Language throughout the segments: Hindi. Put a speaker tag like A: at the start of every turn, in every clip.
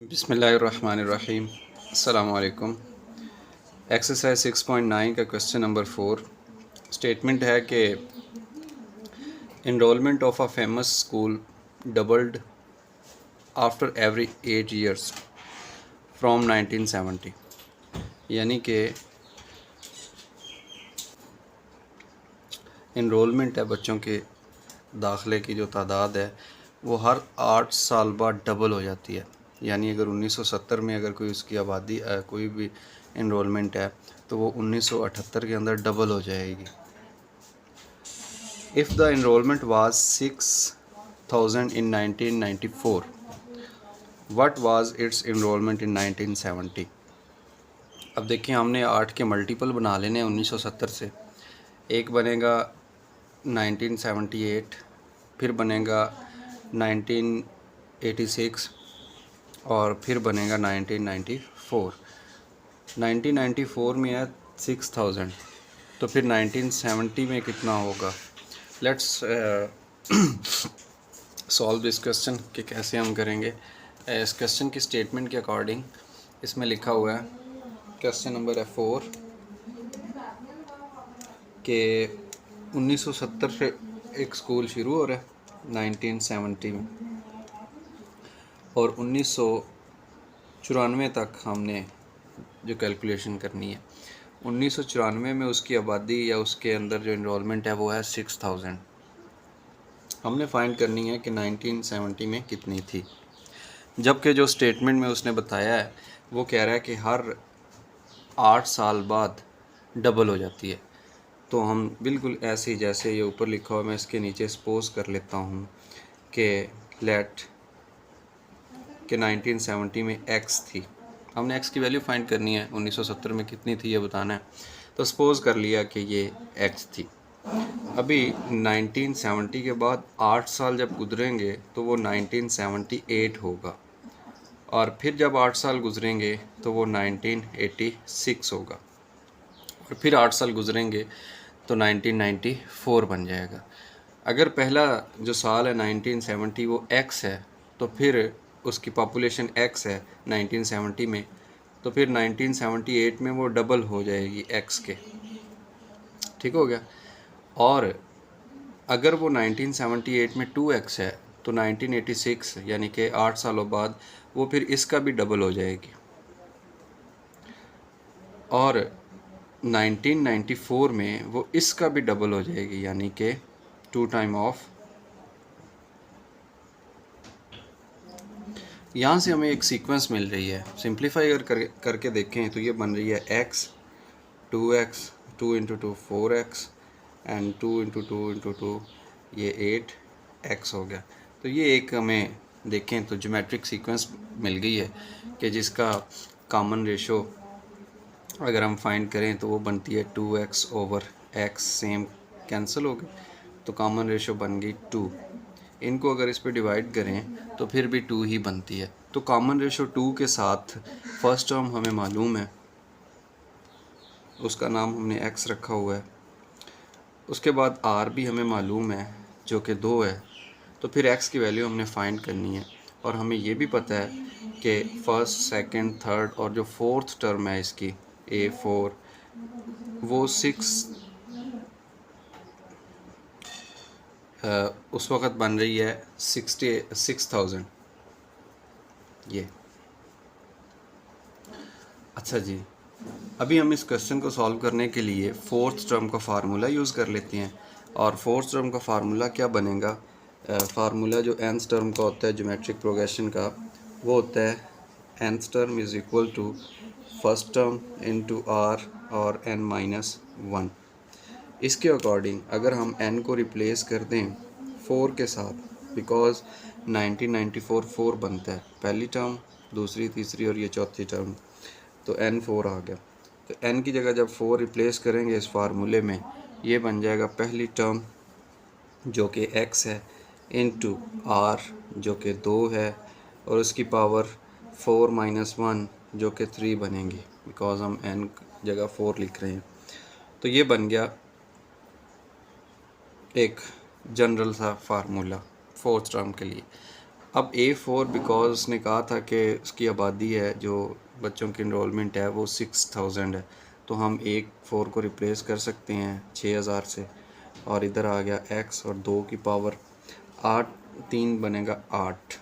A: बिस्मिल्लाहिर्रहमानिर्रहीम। अस्सलामु अलैकुम। एक्सरसाइज 6.9 का क्वेश्चन नंबर 4 स्टेटमेंट है कि enrolment of a famous school doubled after every 8 years from 1970। यानी कि इनरोलमेंट है, बच्चों के दाखिले की जो तादाद है वो हर 8 साल बाद डबल हो जाती है। यानी अगर 1970 में अगर कोई उसकी आबादी कोई भी इनरोलमेंट है तो वो 1978 के अंदर डबल हो जाएगी। If the enrolment was 6000 in 1994, what was its enrolment in 1970। अब देखिए, हमने 8 के मल्टीपल बना लेने हैं 1970 से। एक बनेगा 1978, फिर बनेगा 1986 और फिर बनेगा 1994। 1994 में है 6000, तो फिर 1970 में कितना होगा। लेट्स सॉल्व दिस क्वेश्चन कि कैसे हम करेंगे। इस क्वेश्चन की स्टेटमेंट के अकॉर्डिंग इसमें लिखा हुआ है, क्वेश्चन नंबर है 4 कि 1970 से एक स्कूल शुरू हो रहा है 1970 में, और 1994 तक हमने जो कैलकुलेशन करनी है। 1994 में उसकी आबादी या उसके अंदर जो इनरोलमेंट है वो है 6000। हमने फाइंड करनी है कि 1970 में कितनी थी, जबकि जो स्टेटमेंट में उसने बताया है वो कह रहा है कि हर 8 साल बाद डबल हो जाती है। तो हम बिल्कुल ऐसे ही जैसे ये ऊपर लिखा हुआ, मैं इसके नीचे सपोज कर लेता हूँ कि लेट कि 1970 में x थी। हमने x की वैल्यू फाइंड करनी है, 1970 में कितनी थी ये बताना है। तो सपोज कर लिया कि ये x थी। अभी 1970 के बाद 8 साल जब गुजरेंगे तो वो 1978 होगा, और फिर जब 8 साल गुजरेंगे तो वो 1986 होगा, और फिर 8 साल गुजरेंगे तो 1994 बन जाएगा। अगर पहला जो साल है 1970 वो x है, तो फिर उसकी पॉपुलेशन x है 1970 में, तो फिर 1978 में वो डबल हो जाएगी x के। ठीक हो गया। और अगर वो 1978 में 2x है तो 1986 यानी कि 8 सालों बाद वो फिर इसका भी डबल हो जाएगी, और 1994 में वो इसका भी डबल हो जाएगी, यानी कि 2 टाइम ऑफ। यहाँ से हमें एक सीक्वेंस मिल रही है। सिंप्लीफाई अगर करके देखें तो ये बन रही है x 2x 2 into 2 4x and 2 into 2 into 2 ये 8x हो गया। तो ये एक हमें देखें तो ज्योमेट्रिक सीक्वेंस मिल गई है कि जिसका कॉमन रेशो अगर हम फाइंड करें तो वो बनती है 2x over x। Same cancel हो गए तो कॉमन रेशो बन गई 2। इनको अगर इस पे डिवाइड करें तो फिर भी 2 ही बनती है। तो कॉमन रेशो 2 के साथ फर्स्ट टर्म हमें मालूम है, उसका नाम हमने x रखा हुआ है। उसके बाद r भी हमें मालूम है जो कि 2 है। तो फिर x की वैल्यू हमने फाइंड करनी है, और हमें ये भी पता है कि फर्स्ट सेकंड थर्ड और जो फोर्थ टर्म है इसकी A4 वो 6 उस वक़्त बन रही है 66,000 ये। अच्छा जी, अभी हम इस क्वेश्चन को सॉल्व करने के लिए फोर्थ टर्म का फार्मूला यूज़ कर लेते हैं। और फोर्थ टर्म का फार्मूला क्या बनेगा, फार्मूला जो nth टर्म का होता है ज्योमेट्रिक प्रोग्रेशन का, वो होता है nth term is equal to first term into r और n-1। इसके अकॉर्डिंग अगर हम n को रिप्लेस कर दें 4 के साथ, बिकॉज 1994 4 बनता है, पहली टर्म दूसरी तीसरी और ये चौथी टर्म, तो n 4 आ गया। तो n की जगह जब 4 रिप्लेस करेंगे इस फार्मूले में, ये बन जाएगा पहली टर्म जो कि x है इंटू r जो कि 2 है, और उसकी पावर 4 - 1 जो कि 3 बनेंगी, बिकॉज हम n जगह 4 लिख रहे हैं। तो ये बन गया एक जनरल सा फार्मूला फोर्थ टर्म के लिए। अब A4 बिकॉज उसने कहा था कि उसकी आबादी है जो बच्चों की इनरोलमेंट है वो 6000 है, तो हम A4 को रिप्लेस कर सकते हैं 6000 से, और इधर आ गया x और 2 की पावर 8, 3 बनेगा 8।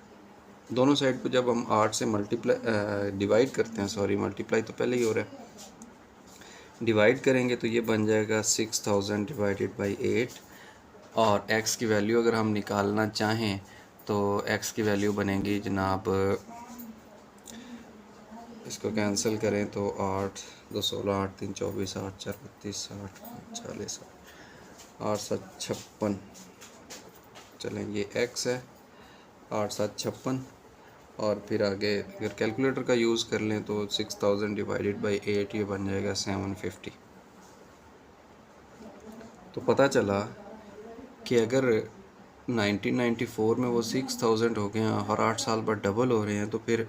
A: दोनों साइड को जब हम 8 से मल्टीप्लाई डिवाइड करते हैं, सॉरी मल्टीप्लाई तो पहले ही हो रहा है, डिवाइड करेंगे तो ये बन जाएगा 6000 डिवाइडेड बाई 8। और x की वैल्यू अगर हम निकालना चाहें तो x की वैल्यू बनेगी जनाब, इसको कैंसिल करें तो 8 2 16 8 3 24 8 4 32 60 40 8 7 56। चलें ये x है 8 7 56, और फिर आगे अगर कैलकुलेटर का यूज़ कर लें तो 6000 डिवाइडेड बाई 8 ये बन जाएगा 750। तो पता चला कि अगर 1994 में वो 6000 हो गए हैं और 8 साल बाद डबल हो रहे हैं, तो फिर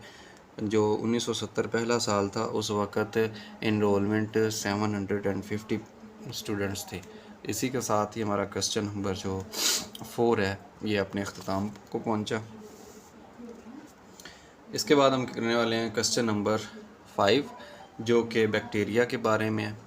A: जो 1970 पहला साल था उस वक़्त इनरोलमेंट 750 स्टूडेंट्स थे। इसी के साथ ही हमारा क्वेश्चन नंबर जो 4 है ये अपने अख्ताम को पहुंचा। इसके बाद हम करने वाले हैं क्वेश्चन नंबर 5 जो कि बैक्टीरिया के बारे में है।